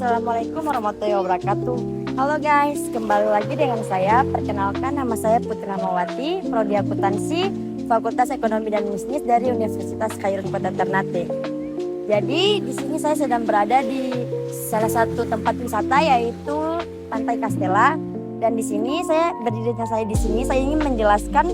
Assalamualaikum warahmatullahi wabarakatuh. Halo guys, kembali lagi dengan saya. Perkenalkan, nama saya Putri Ramawati, Prodi Akuntansi, Fakultas Ekonomi dan Bisnis dari Universitas Khairul Kota Ternate. Jadi di sini saya sedang berada di salah satu tempat wisata, yaitu Pantai Castella. Dan di sini saya ingin menjelaskan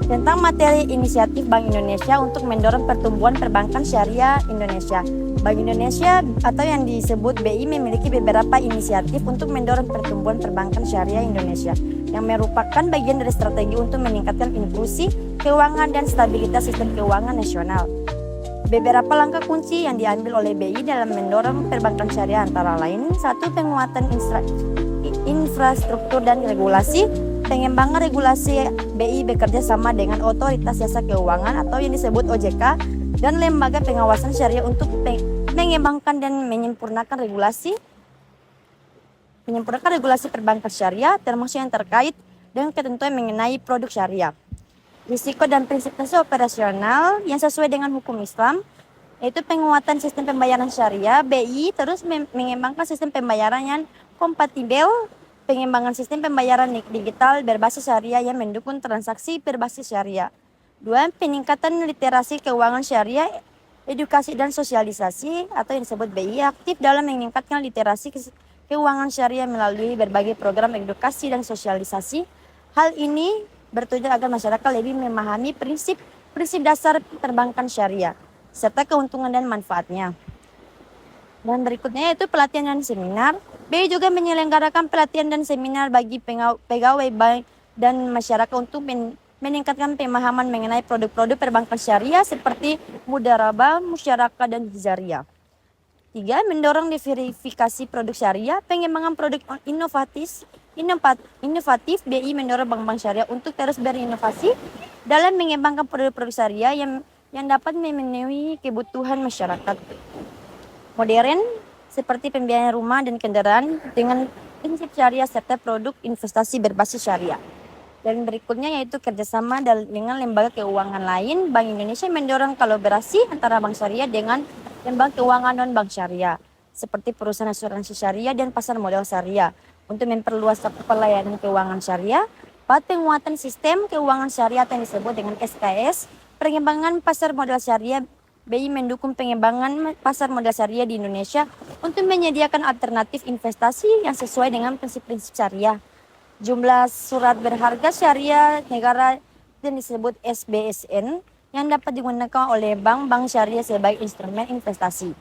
tentang materi inisiatif Bank Indonesia untuk mendorong pertumbuhan perbankan syariah Indonesia. Bank Indonesia atau yang disebut BI memiliki beberapa inisiatif untuk mendorong pertumbuhan perbankan syariah Indonesia yang merupakan bagian dari strategi untuk meningkatkan inklusi keuangan dan stabilitas sistem keuangan nasional. Beberapa langkah kunci yang diambil oleh BI dalam mendorong perbankan syariah antara lain: 1. Penguatan infrastruktur dan regulasi. Pengembangan regulasi BI bekerja sama dengan Otoritas Jasa Keuangan atau yang disebut OJK dan lembaga pengawasan syariah untuk mengembangkan dan menyempurnakan regulasi perbankan syariah, termasuk yang terkait dengan ketentuan mengenai produk syariah. Risiko dan prinsip operasional yang sesuai dengan hukum Islam, yaitu penguatan sistem pembayaran syariah. BI terus mengembangkan sistem pembayaran yang kompatibel, pengembangan sistem pembayaran digital berbasis syariah yang mendukung transaksi berbasis syariah. 2. Peningkatan literasi keuangan syariah, edukasi dan sosialisasi atau yang disebut BI aktif dalam meningkatkan literasi keuangan syariah melalui berbagai program edukasi dan sosialisasi. Hal ini bertujuan agar masyarakat lebih memahami prinsip dasar perbankan syariah serta keuntungan dan manfaatnya. Dan berikutnya yaitu pelatihan dan seminar. BI juga menyelenggarakan pelatihan dan seminar bagi pegawai bank dan masyarakat untuk meningkatkan pemahaman mengenai produk-produk perbankan syariah seperti mudharabah, musyarakah, dan hizariyah. 3. Mendorong diverifikasi produk syariah, pengembangan produk inovatif. BI mendorong bank-bank syariah untuk terus berinovasi dalam mengembangkan produk-produk syariah yang dapat memenuhi kebutuhan masyarakat modern seperti pembiayaan rumah dan kendaraan dengan prinsip syariah serta produk investasi berbasis syariah. Dan berikutnya yaitu kerjasama dengan lembaga keuangan lain. Bank Indonesia mendorong kolaborasi antara bank syariah dengan lembaga keuangan non-bank syariah seperti perusahaan asuransi syariah dan pasar modal syariah untuk memperluas pelayanan keuangan syariah. 4. Penguatan sistem keuangan syariah yang disebut dengan SKS. Pengembangan pasar modal syariah. BI mendukung pengembangan pasar modal syariah di Indonesia untuk menyediakan alternatif investasi yang sesuai dengan prinsip-prinsip syariah. Jumlah surat berharga syariah negara yang disebut SBSN yang dapat digunakan oleh bank-bank syariah sebagai instrumen investasi.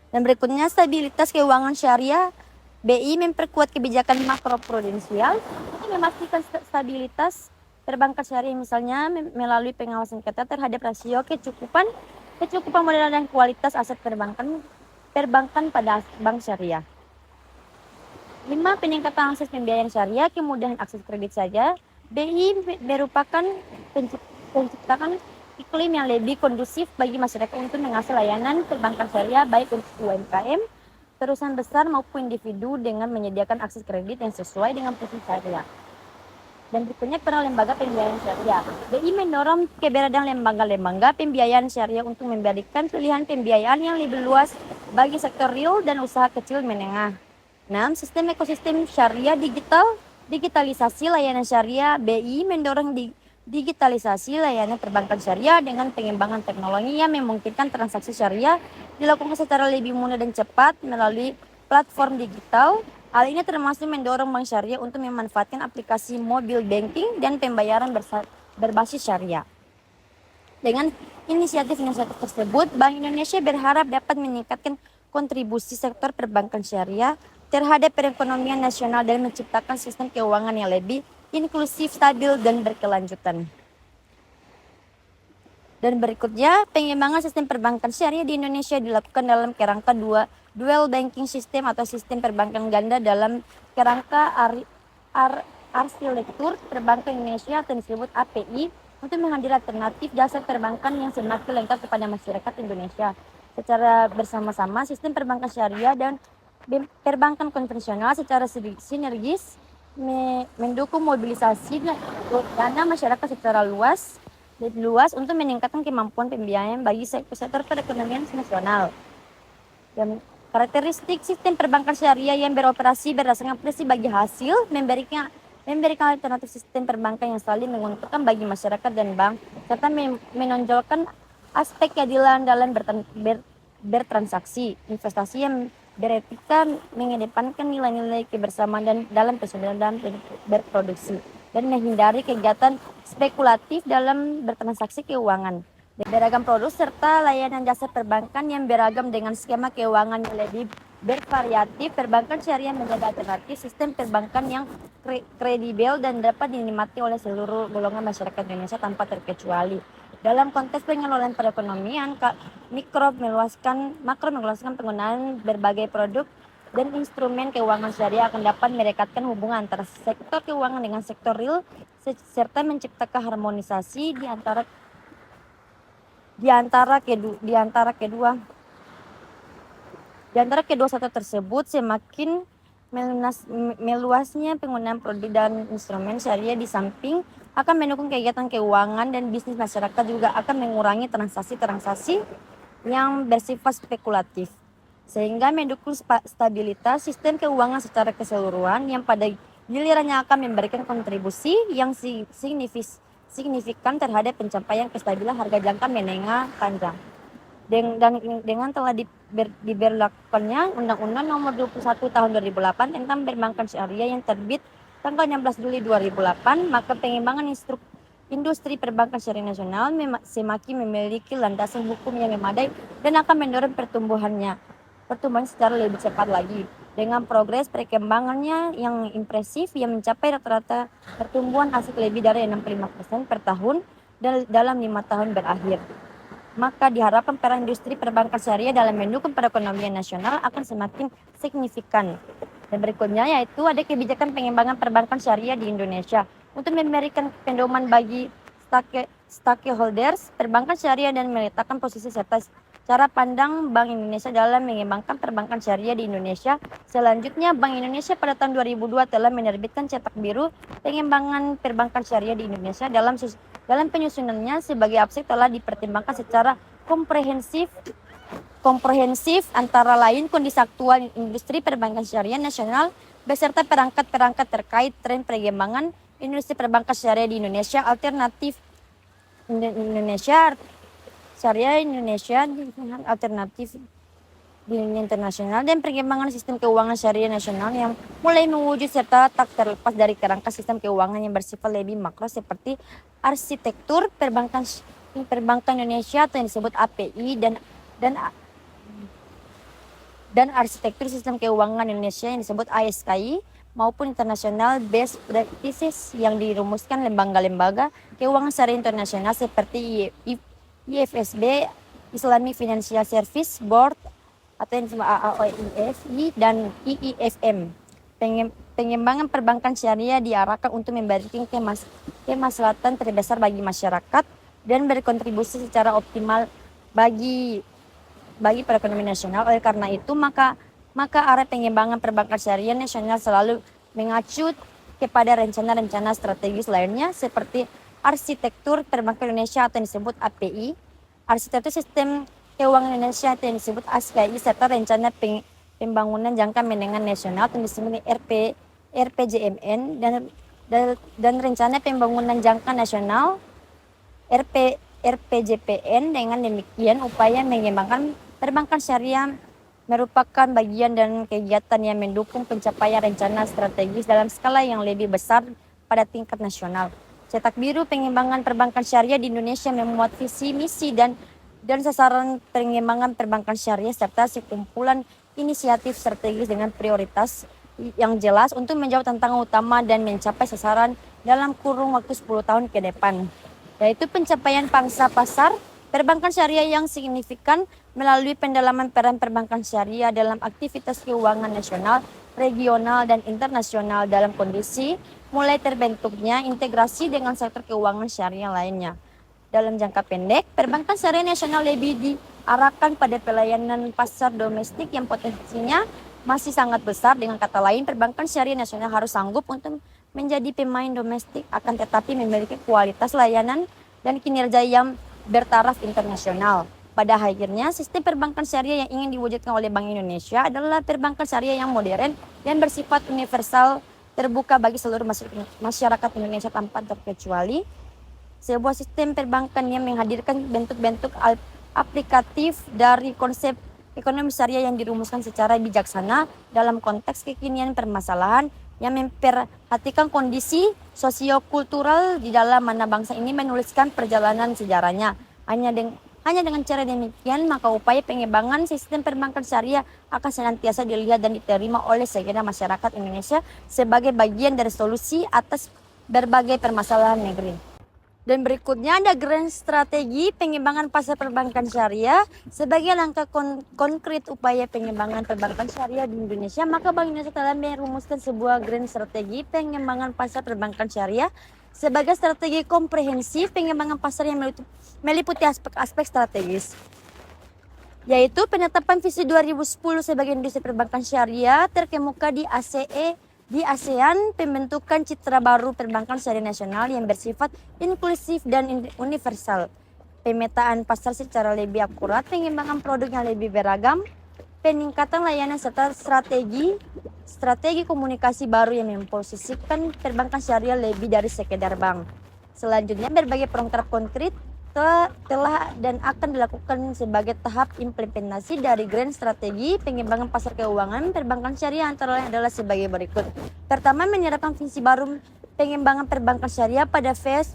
Dan berikutnya stabilitas keuangan syariah. BI memperkuat kebijakan makroprudensial untuk memastikan stabilitas perbankan syariah, misalnya melalui pengawasan ketat terhadap rasio kecukupan modal dan kualitas aset perbankan pada bank syariah. 5. Peningkatan akses pembiayaan syariah, kemudahan akses kredit saja. BI merupakan penciptakan iklim yang lebih kondusif bagi masyarakat untuk mengakses layanan perbankan syariah baik untuk UMKM, perusahaan besar maupun individu dengan menyediakan akses kredit yang sesuai dengan prinsip syariah. Dan berikutnya peran lembaga pembiayaan syariah. BI mendorong keberadaan lembaga pembiayaan syariah untuk memberikan pilihan pembiayaan yang lebih luas bagi sektor real dan usaha kecil menengah. 6. Sistem ekosistem syariah digitalisasi layanan syariah. BI mendorong digitalisasi layanan perbankan syariah dengan pengembangan teknologi yang memungkinkan transaksi syariah dilakukan secara lebih mudah dan cepat melalui platform digital. Hal ini termasuk mendorong bank syariah untuk memanfaatkan aplikasi mobile banking dan pembayaran berbasis syariah. Dengan inisiatif tersebut, Bank Indonesia berharap dapat meningkatkan kontribusi sektor perbankan syariah terhadap perekonomian nasional dan menciptakan sistem keuangan yang lebih inklusif, stabil, dan berkelanjutan. Dan berikutnya, pengembangan sistem perbankan syariah di Indonesia dilakukan dalam kerangka dual banking system atau sistem perbankan ganda dalam kerangka arsitektur perbankan Indonesia atau disebut API untuk menghadirkan alternatif jasa perbankan yang semakin lengkap kepada masyarakat Indonesia. Secara bersama-sama, sistem perbankan syariah dan perbankan konvensional secara sinergis mendukung mobilisasi dana masyarakat secara luas untuk meningkatkan kemampuan pembiayaan bagi sektor perekonomian nasional. Dan Karakteristik sistem perbankan syariah yang beroperasi berdasarkan prinsip bagi hasil, memberikan alternatif sistem perbankan yang saling menguntungkan bagi masyarakat dan bank, serta menonjolkan aspek keadilan dalam bertransaksi, investasi yang beretika, mengedepankan nilai-nilai kebersamaan dan dalam persaudaraan dalam berproduksi, dan menghindari kegiatan spekulatif dalam bertransaksi keuangan. Beragam produk serta layanan jasa perbankan yang beragam dengan skema keuangan yang lebih bervariatif, perbankan syariah menjadi alternatif sistem perbankan yang kredibel dan dapat dinikmati oleh seluruh golongan masyarakat Indonesia tanpa terkecuali. Dalam konteks pengelolaan perekonomian, makro meluaskan penggunaan berbagai produk dan instrumen keuangan syariah akan dapat merekatkan hubungan antara sektor keuangan dengan sektor real serta menciptakan harmonisasi di antara kedua sektor tersebut. Semakin meluasnya penggunaan produk dan instrumen syariah di samping akan mendukung kegiatan keuangan dan bisnis masyarakat, juga akan mengurangi transaksi-transaksi yang bersifat spekulatif, sehingga mendukung stabilitas sistem keuangan secara keseluruhan yang pada gilirannya akan memberikan kontribusi yang signifikan terhadap pencapaian kestabilan harga jangka menengah panjang. Dengan telah diberlakukannya Undang-Undang Nomor 21 Tahun 2008 tentang perbankan syariah yang terbit tanggal 16 Juli 2008, maka pengembangan industri perbankan syariah nasional semakin memiliki landasan hukum yang memadai dan akan mendorong pertumbuhan secara lebih cepat lagi. Dengan progres perkembangannya yang impresif yang mencapai rata-rata pertumbuhan asik lebih dari 65% per tahun dalam 5 tahun berakhir, maka diharapkan peran industri perbankan syariah dalam mendukung perekonomian nasional akan semakin signifikan. Dan berikutnya yaitu ada kebijakan pengembangan perbankan syariah di Indonesia untuk memberikan pedoman bagi stakeholders perbankan syariah dan meletakkan posisi serta cara pandang Bank Indonesia dalam mengembangkan perbankan syariah di Indonesia. Selanjutnya, Bank Indonesia pada tahun 2002 telah menerbitkan cetak biru pengembangan perbankan syariah di Indonesia. Dalam penyusunannya, sebagai aspek telah dipertimbangkan secara komprehensif antara lain kondisi aktual industri perbankan syariah nasional beserta perangkat-perangkat terkait tren pengembangan industri perbankan syariah di Indonesia, alternatif Indonesia syariah Indonesia alternatif di dunia internasional, dan perkembangan sistem keuangan syariah nasional yang mulai mewujud serta tak terlepas dari kerangka sistem keuangan yang bersifat lebih makro seperti arsitektur perbankan Indonesia atau yang disebut API dan arsitektur sistem keuangan Indonesia yang disebut ASKI maupun international best practices yang dirumuskan lembaga-lembaga keuangan syariah internasional seperti IFSB, Islamic Financial Service Board atau yang disebut AAOIFI dan IIFM. Pengembangan perbankan syariah diarahkan untuk memberikan kemaslahatan terbesar bagi masyarakat dan berkontribusi secara optimal bagi perekonomian nasional. Oleh karena itu, maka arah pengembangan perbankan syariah nasional selalu mengacu kepada rencana-rencana strategis lainnya seperti arsitektur perbankan Indonesia atau yang disebut API, arsitektur sistem keuangan Indonesia atau yang disebut ASKI, serta rencana pembangunan jangka menengah nasional atau yang disebut RPJMN dan rencana pembangunan jangka nasional RPJPN. Dengan demikian, upaya mengembangkan perbankan syariah merupakan bagian dan kegiatan yang mendukung pencapaian rencana strategis dalam skala yang lebih besar pada tingkat nasional. Cetak biru pengembangan perbankan syariah di Indonesia memuat visi, misi, dan sasaran pengembangan perbankan syariah serta sekumpulan inisiatif strategis dengan prioritas yang jelas untuk menjawab tantangan utama dan mencapai sasaran dalam kurun waktu 10 tahun ke depan, yaitu pencapaian pangsa pasar perbankan syariah yang signifikan melalui pendalaman peran perbankan syariah dalam aktivitas keuangan nasional, regional, dan internasional dalam kondisi mulai terbentuknya integrasi dengan sektor keuangan syariah lainnya. Dalam jangka pendek, perbankan syariah nasional lebih diarahkan pada pelayanan pasar domestik yang potensinya masih sangat besar. Dengan kata lain, perbankan syariah nasional harus sanggup untuk menjadi pemain domestik, akan tetapi memiliki kualitas layanan dan kinerja yang bertaraf internasional. Pada akhirnya, sistem perbankan syariah yang ingin diwujudkan oleh Bank Indonesia adalah perbankan syariah yang modern dan bersifat universal, terbuka bagi seluruh masyarakat Indonesia tanpa terkecuali. Sebuah sistem perbankan yang menghadirkan bentuk-bentuk aplikatif dari konsep ekonomi syariah yang dirumuskan secara bijaksana dalam konteks kekinian permasalahan yang memperhatikan kondisi sosiokultural di dalam mana bangsa ini menuliskan perjalanan sejarahnya. Hanya dengan cara demikian, maka upaya pengembangan sistem perbankan syariah akan senantiasa dilihat dan diterima oleh segenap masyarakat Indonesia sebagai bagian dari solusi atas berbagai permasalahan negeri. Dan berikutnya ada grand strategi pengembangan pasar perbankan syariah. Sebagai langkah konkret upaya pengembangan perbankan syariah di Indonesia, maka Bank Indonesia telah merumuskan sebuah grand strategi pengembangan pasar perbankan syariah sebagai strategi komprehensif pengembangan pasar yang meliputi aspek-aspek strategis, yaitu penetapan visi 2010 sebagai industri perbankan syariah terkemuka di ASEAN, pembentukan citra baru perbankan syariah nasional yang bersifat inklusif dan universal, pemetaan pasar secara lebih akurat, pengembangan produk yang lebih beragam, peningkatan layanan serta strategi komunikasi baru yang memposisikan perbankan syariah lebih dari sekedar bank. Selanjutnya, berbagai program konkret telah dan akan dilakukan sebagai tahap implementasi dari grand strategi pengembangan pasar keuangan perbankan syariah, antara lain adalah sebagai berikut. Pertama, menyerapkan visi baru pengembangan perbankan syariah pada fase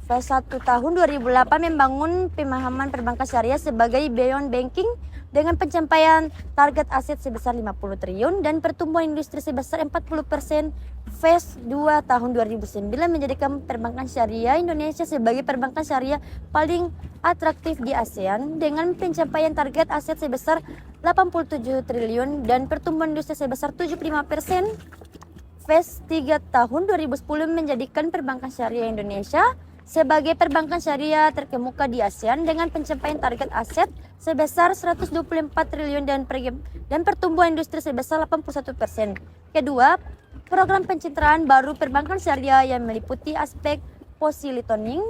1 tahun 2008, membangun pemahaman perbankan syariah sebagai beyond banking dengan pencapaian target aset sebesar 50 triliun dan pertumbuhan industri sebesar 40%. Fase 2 tahun 2009 menjadikan perbankan syariah Indonesia sebagai perbankan syariah paling atraktif di ASEAN dengan pencapaian target aset sebesar 87 triliun dan pertumbuhan industri sebesar 75%. Fase 3 tahun 2010 menjadikan perbankan syariah Indonesia sebagai perbankan syariah terkemuka di ASEAN dengan pencapaian target aset sebesar 124 triliun dan pertumbuhan industri sebesar 81%. Kedua, program pencitraan baru perbankan syariah yang meliputi aspek positioning,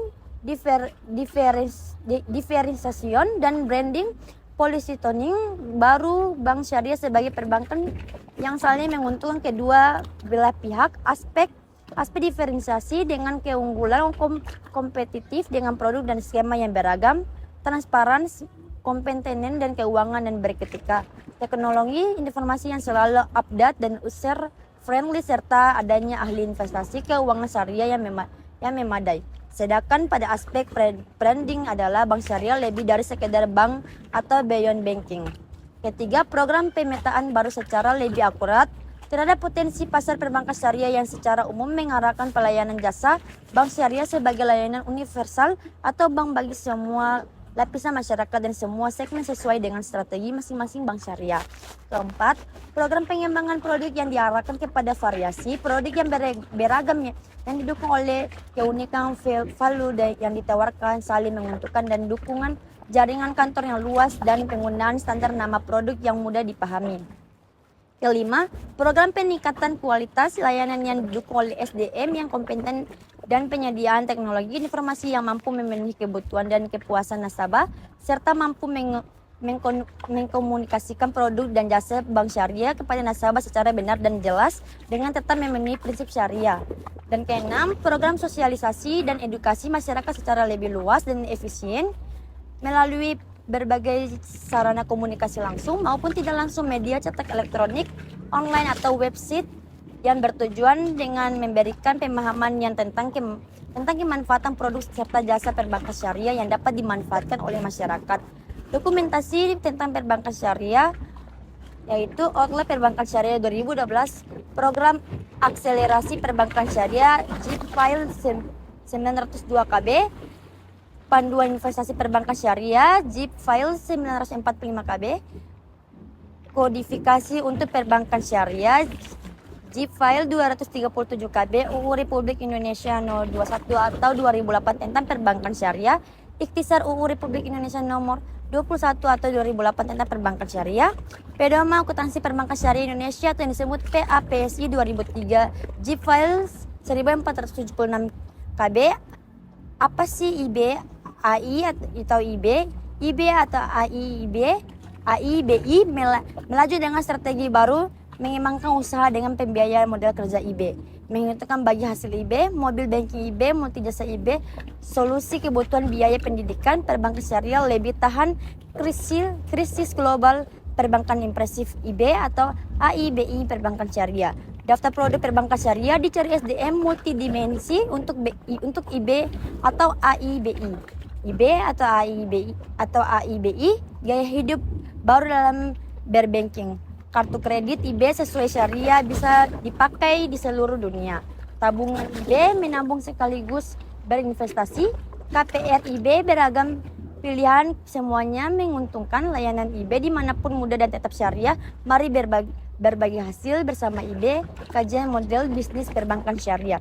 diferensiasi dan branding. Positioning baru bank syariah sebagai perbankan yang saling menguntungkan kedua belah pihak, aspek diferensiasi dengan keunggulan kompetitif dengan produk dan skema yang beragam, transparan, kompeten dan keuangan dan berketika, teknologi informasi yang selalu update dan user friendly, serta adanya ahli investasi keuangan syariah yang memadai. Sedangkan pada aspek branding adalah bank syariah lebih dari sekedar bank atau beyond banking. Ketiga, program pemetaan baru secara lebih akurat terhadap potensi pasar perbankan syariah yang secara umum mengarahkan pelayanan jasa bank syariah sebagai layanan universal atau bank bagi semua lapisan masyarakat dan semua segmen sesuai dengan strategi masing-masing bank syariah. Keempat, program pengembangan produk yang diarahkan kepada variasi produk yang beragam yang didukung oleh keunikan value yang ditawarkan, saling menguntungkan dan dukungan jaringan kantor yang luas dan penggunaan standar nama produk yang mudah dipahami. Kelima, program peningkatan kualitas layanan yang didukung oleh SDM yang kompeten dan penyediaan teknologi informasi yang mampu memenuhi kebutuhan dan kepuasan nasabah serta mampu mengkomunikasikan produk dan jasa bank syariah kepada nasabah secara benar dan jelas dengan tetap memenuhi prinsip syariah. Dan keenam, program sosialisasi dan edukasi masyarakat secara lebih luas dan efisien melalui berbagai sarana komunikasi langsung maupun tidak langsung, media cetak, elektronik, online atau website yang bertujuan dengan memberikan pemahaman yang tentang kemanfaatan produk serta jasa perbankan syariah yang dapat dimanfaatkan oleh masyarakat. Dokumentasi tentang perbankan syariah yaitu Outlook Perbankan Syariah 2012, program akselerasi perbankan syariah ZIP file 902 KB, panduan investasi perbankan syariah ZIP file 945 KB, kodifikasi untuk perbankan syariah ZIP file 237 KB, UU Republik Indonesia No. 21 atau 2008 tentang perbankan syariah, Ikhtisar UU Republik Indonesia nomor 21 atau 2008 tentang perbankan syariah, Pedoman Akuntansi Perbankan Syariah Indonesia atau yang disebut PAPSI 2003, ZIP file 1476 KB. Apa sih IB? AI atau IB, IB atau AIIB, AIBI melaju dengan strategi baru mengembangkan usaha dengan pembiayaan model kerja IB, menghitungkan bagi hasil IB, mobil banking IB, multi jasa IB, solusi kebutuhan biaya pendidikan, perbankan syariah lebih tahan krisis global, perbankan impresif IB atau AIBI perbankan syariah. Daftar produk perbankan syariah dicari SDM multidimensi untuk IB atau AIBI. IB atau AIBI gaya hidup baru dalam berbanking. Kartu kredit IB sesuai syariah bisa dipakai di seluruh dunia. Tabungan IB menabung sekaligus berinvestasi. KPR IB beragam pilihan, semuanya menguntungkan. Layanan IB dimanapun mudah dan tetap syariah. Mari berbagi hasil bersama IB, kajian model bisnis perbankan syariah.